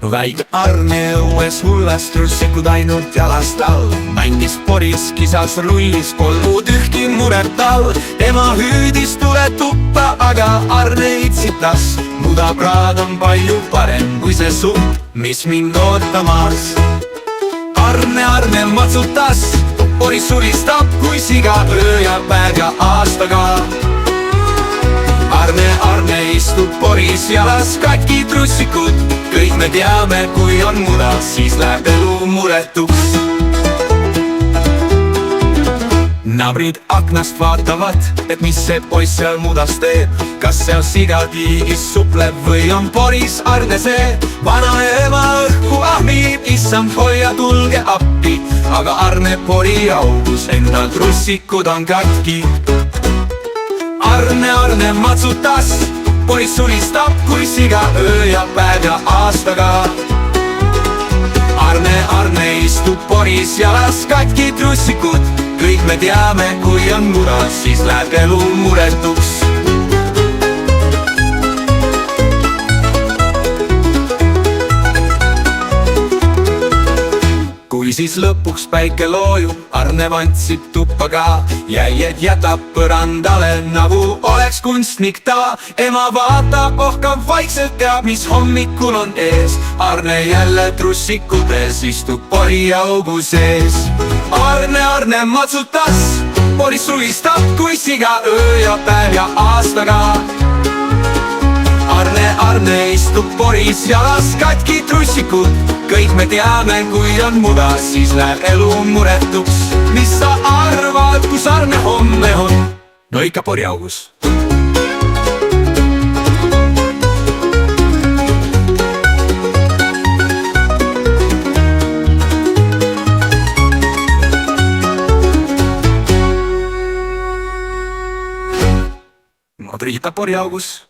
väike Arne õues hullast russikud ainult jalast all. Mängis poris, kisas, rullis, polnud ühtki muret tal. Ema hüüdis tule tuppa, aga Arne itsitas. Mudapraad on palju parem kui see supp, mis mind ootamas. Arne matsutas, poris sulistab kui siga öö ja päev ja aastaga. Arne istub poris jalas, katki trussikud. Kõik me teame, kui on muda, siis läheb elu muretuks. Naabrid aknast vaatavad, et mis see poiss seal mudas teeb. Kas seal sigatiigis supleb või on poris Arne see? Vanaema õhku ahmib, issand hoia, tulge appi. Aga Arne pori augus, endal trussikud on katki. Arne matsutas, poris sulistab kui siga öö ja päev ja aastaga. Arne istub poris jalas, katki trussikud. Kõik me teame, kui on mura, siis läheb elu muretuks. Kui siis lõpuks päike loojub, Arne vantsib tuppa ka. Jäied jätab põrandale, nagu oleks kunstnik ta. Ema vaatab, ohkab vaikselt, teab, mis hommikul on ees. Arne jälle trussikutes istub poriaugu sees. Arne matsutas, poris sulistab kui siga öö ja päev ja aastaga. Arne istub poris jalas, katki trussikud. Kõik me teame, kui on muda, siis läheb elu muretuks. Mis sa arvad, kus Arne homme on? No ikka poriaugus. Madrita poriaugus.